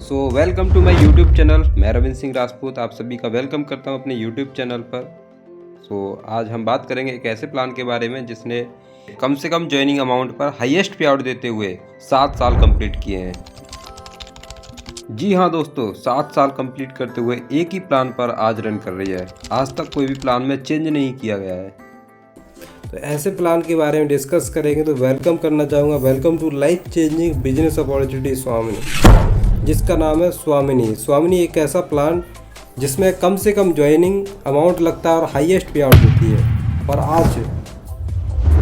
Welcome to my YouTube channel. मैं रविंद्र सिंह राजपूत आप सभी का वेलकम करता हूं अपने यूट्यूब चैनल पर। आज हम बात करेंगे एक ऐसे प्लान के बारे में जिसने कम से कम ज्वाइनिंग अमाउंट पर हाईएस्ट पे आउट देते हुए 7 साल कंप्लीट किए हैं। जी हाँ दोस्तों, 7 साल कंप्लीट करते हुए एक ही प्लान पर आज रन कर रही है। आज तक कोई भी प्लान में चेंज नहीं किया गया है। तो ऐसे प्लान के बारे में डिस्कस करेंगे। तो वेलकम करना चाहूँगा, welcome to life changing business opportunity Swamini, जिसका नाम है स्वामिनी। स्वामिनी एक ऐसा प्लान जिसमें कम से कम ज्वाइनिंग अमाउंट लगता है और हाईएस्ट पे आउट देती है, और आज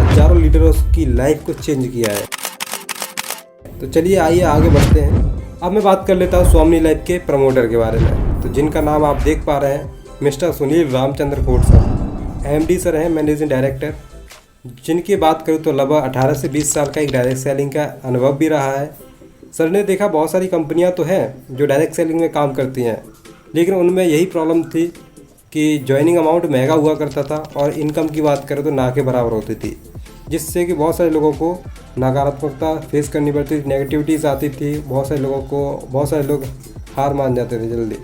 हजारों लीडरों की लाइफ को चेंज किया है। तो चलिए आइए आगे बढ़ते हैं। अब मैं बात कर लेता हूँ स्वामिनी लाइफ के प्रमोटर के बारे में। तो जिनका नाम आप देख पा रहे हैं, mister Sunil Ramchandra Kote sir, MD sir हैं, मैनेजिंग डायरेक्टर। जिनकी बात करूँ तो लगभग 18 से 20 साल का एक डायरेक्ट सेलिंग का अनुभव भी रहा है। सर ने देखा बहुत सारी कंपनियां तो हैं जो डायरेक्ट सेलिंग में काम करती हैं, लेकिन उनमें यही प्रॉब्लम थी कि जॉइनिंग अमाउंट महंगा हुआ करता था और इनकम की बात करें तो ना के बराबर होती थी, जिससे कि बहुत सारे लोगों को नकारात्मकता फेस करनी पड़ती थी, नेगेटिविटीज़ आती थी। बहुत सारे लोग हार मान जाते थे जल्दी।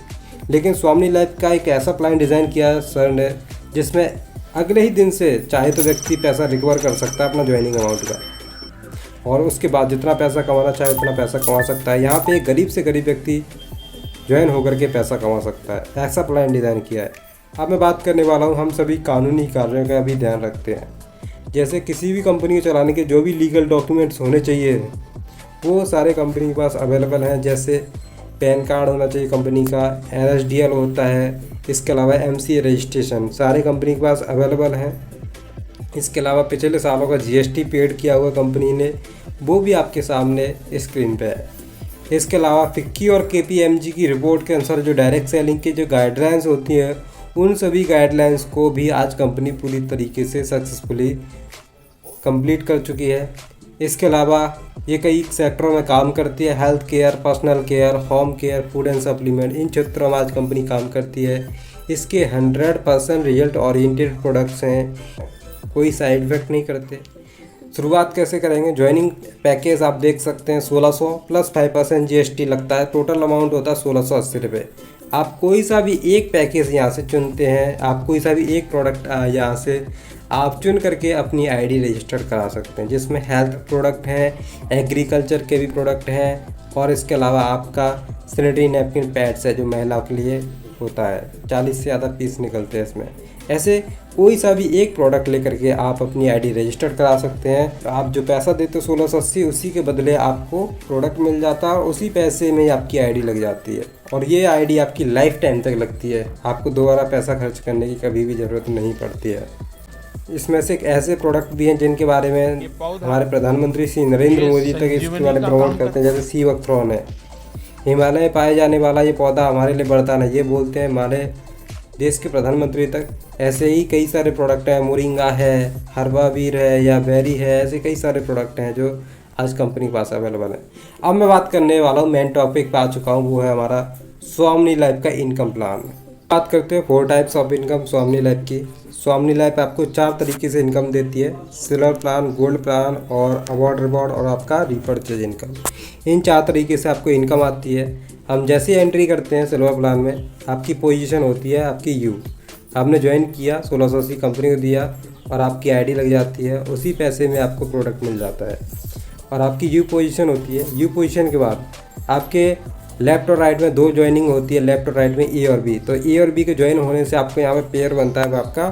लेकिन स्वामिनी लाइफ का एक ऐसा प्लान डिज़ाइन किया है सर ने, जिसमें अगले ही दिन से चाहे तो व्यक्ति पैसा रिकवर कर सकता है अपना ज्वाइनिंग अमाउंट का, और उसके बाद जितना पैसा कमाना चाहे उतना पैसा कमा सकता है। यहाँ पे एक गरीब से गरीब व्यक्ति ज्वाइन होकर के पैसा कमा सकता है। ऐसा प्लान डिज़ाइन किया है। अब मैं बात करने वाला हूँ, हम सभी कानूनी कार्यों का भी ध्यान रखते हैं। जैसे किसी भी कंपनी को चलाने के जो भी लीगल डॉक्यूमेंट्स होने चाहिए वो सारे कंपनी के पास अवेलेबल हैं। जैसे पैन कार्ड होना चाहिए कंपनी का, NSDL होता है, इसके अलावा MCA रजिस्ट्रेशन सारे कंपनी के पास अवेलेबल हैं। इसके अलावा पिछले सालों का GST पेड किया हुआ कंपनी ने, वो भी आपके सामने स्क्रीन पे है। इसके अलावा FICCI और KPMG की रिपोर्ट के अनुसार जो डायरेक्ट सेलिंग की जो गाइडलाइंस होती हैं, उन सभी गाइडलाइंस को भी आज कंपनी पूरी तरीके से सक्सेसफुली कंप्लीट कर चुकी है। इसके अलावा ये कई सेक्टरों में काम करती है, health care, personal care, home care, food and supplement, इन क्षेत्रों में आज कंपनी काम करती है। इसके 100% रिजल्ट ओरिएंटेड प्रोडक्ट्स हैं, कोई साइड इफेक्ट नहीं करते। शुरुआत कैसे करेंगे? ज्वाइनिंग पैकेज आप देख सकते हैं 1600 प्लस 5% GST लगता है। टोटल अमाउंट होता है 1680 रुपये। आप कोई सा भी एक पैकेज यहाँ से चुनते हैं, आप कोई सा भी एक प्रोडक्ट यहाँ से आप चुन करके अपनी ID रजिस्टर्ड करा सकते हैं, जिसमें हेल्थ प्रोडक्ट हैं, एग्रीकल्चर के भी प्रोडक्ट हैं, और इसके अलावा आपका सैनिटरी नैपकिन पैड्स है जो महिलाओं के लिए होता है। 40 से ज़्यादा पीस निकलते हैं इसमें। ऐसे कोई सा भी एक प्रोडक्ट लेकर के आप अपनी ID रजिस्टर्ड करा सकते हैं। आप जो पैसा देते हो 1680, उसी के बदले आपको प्रोडक्ट मिल जाता है और उसी पैसे में आपकी ID लग जाती है, और ये ID आपकी लाइफ टाइम तक लगती है। आपको दोबारा पैसा खर्च करने की कभी भी ज़रूरत नहीं पड़ती है। इसमें से एक ऐसे प्रोडक्ट भी हैं जिनके बारे में हमारे प्रधानमंत्री श्री नरेंद्र मोदी तक इसके बारे में प्रमोट करते हैं। जैसे सीवकथ्रॉन है, हिमालय में पाए जाने वाला ये पौधा हमारे लिए वरदान है, ये बोलते हैं हमारे देश के प्रधानमंत्री तक। ऐसे ही कई सारे प्रोडक्ट हैं, मोरिंगा है, हर्बावीर है या बेरी है, ऐसे कई सारे प्रोडक्ट हैं जो आज कंपनी के पास अवेलेबल है। अब मैं बात करने वाला हूँ, मेन टॉपिक पे आ चुका हूँ, वो है हमारा स्वामिनी लाइफ का इनकम प्लान। बात करते हैं 4 टाइप्स ऑफ इनकम स्वामिनी लाइफ की। स्वामिनी लाइफ आपको 4 तरीके से इनकम देती है: सिल्वर प्लान, गोल्ड प्लान, और अवार्ड रिवॉर्ड, और आपका रीपर्चेज इनकम। इन 4 तरीके से आपको इनकम आती है। हम जैसे एंट्री करते हैं सिल्वर प्लान में, आपकी पोजीशन होती है आपकी U। आपने ज्वाइन किया, 1680 कंपनी को दिया और आपकी ID लग जाती है, उसी पैसे में आपको प्रोडक्ट मिल जाता है। और आपकी U पोजीशन होती है। U पोजीशन के बाद आपके लेफ्ट और राइट में 2 ज्वाइनिंग होती है, लेफ्ट और राइट में A और B। तो A और B के ज्वाइन होने से आपको यहाँ पे पेयर बनता है, आपका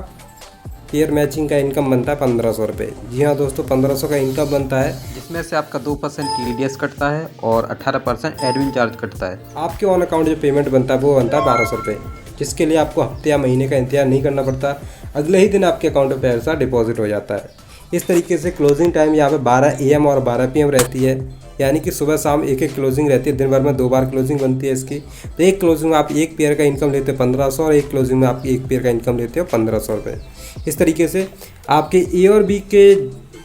पेयर मैचिंग का इनकम बनता है 1500 रुपये। जी हाँ दोस्तों, 1500 का इनकम बनता है। इसमें से आपका 2% TDS कटता है और 18% एडमिन चार्ज कटता है। आपके ऑन अकाउंट जो पेमेंट बनता है वो बनता है 1200 रुपये, जिसके लिए आपको हफ्ते या महीने का इंतजार नहीं करना पड़ता। अगले ही दिन आपके अकाउंट में पैसा डिपॉजिट हो जाता है। इस तरीके से क्लोजिंग टाइम यहाँ पे 12 AM और 12 PM रहती है, यानी कि सुबह शाम एक क्लोजिंग रहती है। दिन भर में 2 बार क्लोजिंग बनती है इसकी। तो एक क्लोजिंग में आप एक पेयर का इनकम लेते हो 1500, और एक क्लोजिंग में आप एक पेयर का इनकम लेते हो 1500 रुपये। इस तरीके से आपके A और B के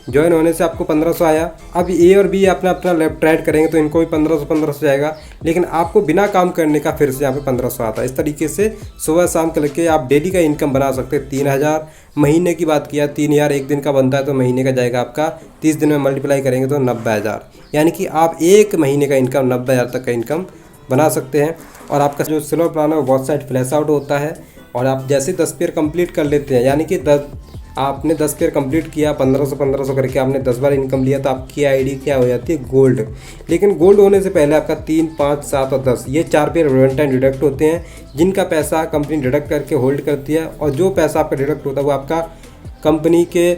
ज्वाइन होने से आपको 1500 आया। अब A और B अपना लेफ्ट राइट करेंगे तो इनको भी 1500 जाएगा, लेकिन आपको बिना काम करने का फिर से यहाँ पे 1500 आता है। इस तरीके से सुबह शाम करके आप डेली का इनकम बना सकते हैं। 3000 महीने की बात किया, 3000 एक दिन का बनता है तो महीने का जाएगा आपका 30 दिन में मल्टीप्लाई करेंगे तो 90000, यानी कि आप एक महीने का इनकम 90000 तक का इनकम बना सकते हैं। और आपका जो सिल्वर प्लान है वो बहुत साइड फ्लैश आउट होता है। और आप जैसे 10 पेयर कंप्लीट कर लेते हैं, यानी कि आपने 10 पेयर कंप्लीट किया, 1500 करके आपने 10 बार इनकम लिया, तो आपकी आईडी क्या हो जाती है, गोल्ड। लेकिन गोल्ड होने से पहले आपका 3, 5, 7 और 10 ये 4 पेयर वन टाइम डिडक्ट होते हैं, जिनका पैसा कंपनी डिडक्ट करके होल्ड करती है। और जो पैसा आपका डिडक्ट होता है वो आपका कंपनी के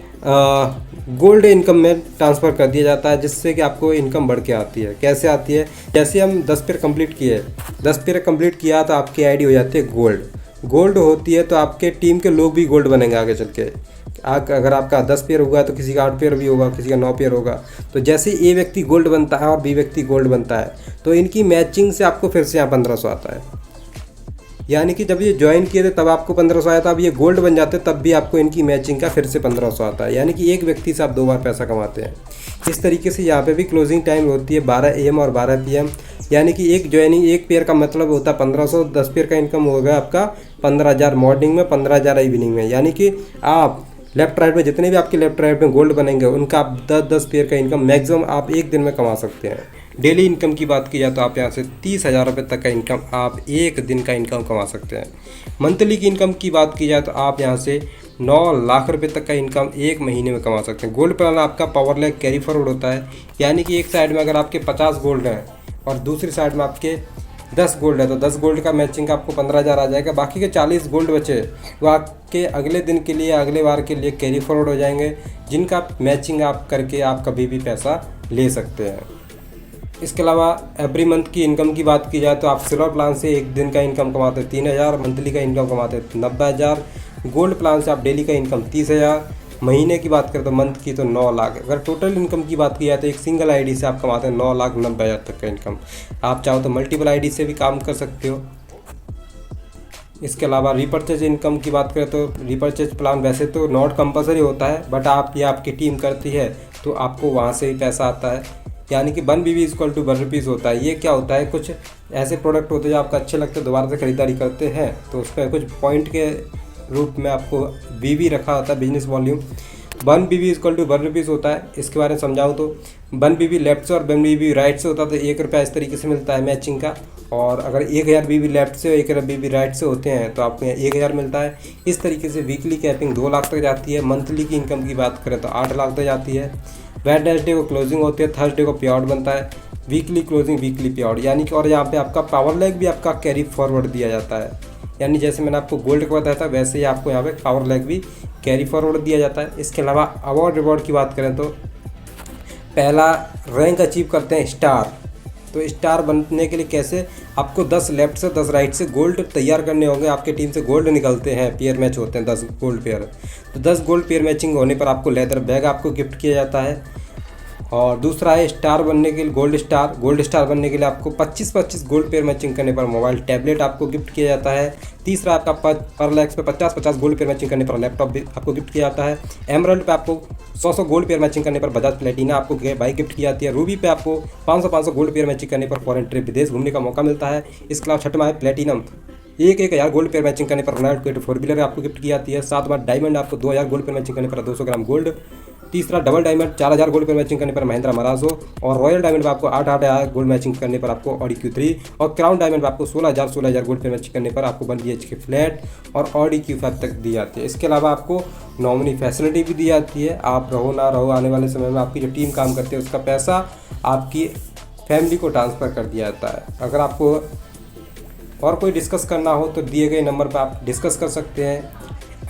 गोल्ड इनकम में ट्रांसफ़र कर दिया जाता है, जिससे कि आपको इनकम बढ़ के आती है। कैसे आती है, जैसे हम 10 पेयर कंप्लीट किए, 10 पेयर कंप्लीट किया तो आपकी आईडी हो जाती है गोल्ड होती है। तो आपके टीम के लोग भी गोल्ड बनेंगे आगे चल के। अगर आपका 10 पेयर हुआ तो किसी का 8 पेयर भी होगा, किसी का 9 पेयर होगा। तो जैसे ए व्यक्ति गोल्ड बनता है और बी व्यक्ति गोल्ड बनता है, तो इनकी मैचिंग से आपको फिर से यहाँ 1500 आता है। यानी कि जब ये ज्वाइन किए थे तब आपको 1500 आया था, अब ये गोल्ड बन जाते तब भी आपको इनकी मैचिंग का फिर से 1500 आता है। यानी कि एक व्यक्ति से आप 2 बार पैसा कमाते हैं। इस तरीके से यहाँ पे भी क्लोजिंग टाइम होती है 12 AM और 12 PM। यानी कि एक ज्वाइनिंग, एक पेयर का मतलब होता है 1500, 10 पेयर का इनकम होगा आपका 15,000 मॉर्निंग में, 15,000 इवनिंग में। यानी कि आप लेफ्ट राइट में जितने भी आपके लेफ्ट राइट में गोल्ड बनेंगे उनका आप 10-10 पेयर का इनकम मैक्सिमम आप एक दिन में कमा सकते हैं। डेली इनकम की बात की जाए तो आप यहाँ से 30,000 रुपये तक का इनकम आप एक दिन का इनकम कमा सकते हैं। मंथली की इनकम की बात की जाए तो आप यहाँ से 9 लाख रुपए तक का इनकम एक महीने में कमा सकते हैं। गोल्ड प्लान आपका पावर लैग कैरी फॉरवर्ड होता है, यानी कि एक साइड में अगर आपके 50 गोल्ड हैं और दूसरी साइड में आपके 10 गोल्ड है, तो 10 गोल्ड का मैचिंग आपको 15,000 आ जाएगा। बाकी के 40 गोल्ड बचे वो आपके अगले दिन के लिए, अगले बार के लिए कैरी फॉरवर्ड हो जाएंगे, जिनका मैचिंग आप करके आप कभी भी पैसा ले सकते हैं। इसके अलावा एवरी मंथ की इनकम की बात की जाए तो आप सिल्वर प्लान से एक दिन का इनकम कमाते हैं 3,000, मंथली का इनकम कमाते हैं 90,000। गोल्ड प्लान से आप डेली का इनकम 30,000, महीने की बात करें तो मंथ की तो 9 लाख। अगर टोटल इनकम की बात की जाए तो एक सिंगल आईडी से आप कमाते हैं 9,90,000 तक का इनकम। आप चाहो तो मल्टीपल आईडी से भी काम कर सकते हो। इसके अलावा रिपर्चेज इनकम की बात करें तो रिपर्चेज प्लान वैसे तो नॉट कंपलसरी होता है, बट आप या आपकी टीम करती है तो आपको वहाँ से भी पैसा आता है। यानी कि 1 BB = 1 रुपीज़ होता है। ये क्या होता है, कुछ ऐसे प्रोडक्ट होते हैं जो आपको अच्छे लगते हैं, दोबारा से खरीदारी करते हैं तो उस पर कुछ पॉइंट के रूप में आपको BB रखा होता है, बिजनेस वॉल्यूम। 1 BB = 1 रुपीज़ होता है। इसके बारे में समझाऊँ तो 1 BB लेफ्ट से और 1 BB राइट से होता है तो 1 रुपया इस तरीके से मिलता है मैचिंग का। और अगर 1000 BB लेफ्ट से और 1000 BB राइट से होते हैं तो आपको 1000 मिलता है। इस तरीके से वीकली कैपिंग 2 लाख तक जाती है। मंथली की इनकम की बात करें तो 8 लाख तक जाती है। वेडनेसडे को क्लोजिंग होती है, थर्सडे को पे आउट बनता है, वीकली क्लोजिंग, वीकली पे आउट। यानी कि और यहाँ पे आपका पावर लैग भी आपका कैरी फॉरवर्ड दिया जाता है। यानी जैसे मैंने आपको गोल्ड का बताया था वैसे ही आपको यहाँ पे पावर लैग भी कैरी फॉरवर्ड दिया जाता है। इसके अलावा अवार्ड रिवॉर्ड की बात करें तो पहला रैंक अचीव करते हैं स्टार। तो स्टार बनने के लिए कैसे, आपको 10 लेफ्ट से 10 राइट से गोल्ड तैयार करने होंगे। आपके टीम से गोल्ड निकलते हैं, पेयर मैच होते हैं 10 गोल्ड पेयर। तो 10 गोल्ड पेयर मैचिंग होने पर आपको लेदर बैग आपको गिफ्ट किया जाता है। और दूसरा है स्टार बनने के लिए गोल्ड स्टार बनने के लिए आपको 25-25 गोल्ड पेयर मैचिंग करने पर मोबाइल टैबलेट आपको गिफ्ट किया जाता है। तीसरा आपका पर लैक्स पे 50-50 गोल्ड पेयर मैचिंग करने पर लैपटॉप भी आपको गिफ्ट किया जाता है। एमराल्ड पे आपको 100 गोल्ड पेयर मैचिंग करने पर बजाज प्लेटिना आपको बाइक गिफ्ट की जाती है। रूबी पे आपको 500 गोल्ड पेयर मैचिंग करने पर फॉरेन ट्रिप, विदेश घूमने का मौका मिलता है। इसके अलावा छठवां है प्लेटिनम, 1,000 गोल्ड पेयर मैचिंग करने पर रोनाल्डो 4 व्हीलर आपको गिफ्ट की जाती है। 7वां डायमंड आपको 2,000 गोल्ड पेयर मैचिंग करने पर 200 ग्राम गोल्ड। तीसरा double diamond 4,000 gold pair matching करने पर महिंद्रा मराजो। और रॉयल डायमंड पर आपको 8,000 गोल्ड मैचिंग करने पर आपको ऑडी Q3। और क्राउन डायमंड पर आपको 16,000 गोल्ड पेयर मैचिंग करने पर आपको 1 BHK फ्लैट और ऑडी Q5 तक दी जाती है। इसके अलावा आपको नॉमिनी फैसिलिटी भी दी जाती है। आप रहो ना रहो, आने वाले समय में आपकी जो टीम काम करती है उसका पैसा आपकी फैमिली को ट्रांसफ़र कर दिया जाता है। अगर आपको और कोई डिस्कस करना हो तो दिए गए नंबर पर आप डिस्कस कर सकते हैं।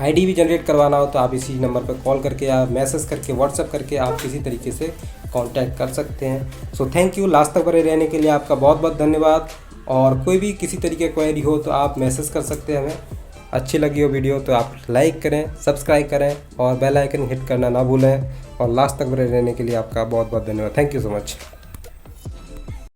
आईडी भी जनरेट करवाना हो तो आप इसी नंबर पर कॉल करके या मैसेज करके, व्हाट्सएप करके आप किसी तरीके से कांटेक्ट कर सकते हैं। सो थैंक यू, लास्ट तक बने रहने के लिए आपका बहुत बहुत धन्यवाद। और कोई भी किसी तरीके की क्वेरी हो तो आप मैसेज कर सकते हैं हमें। अच्छी लगी हो वीडियो तो आप लाइक करें, सब्सक्राइब करें और बेल आइकन हिट करना ना भूलें। और लास्ट तक बने रहने के लिए आपका बहुत बहुत धन्यवाद। Thank you so much.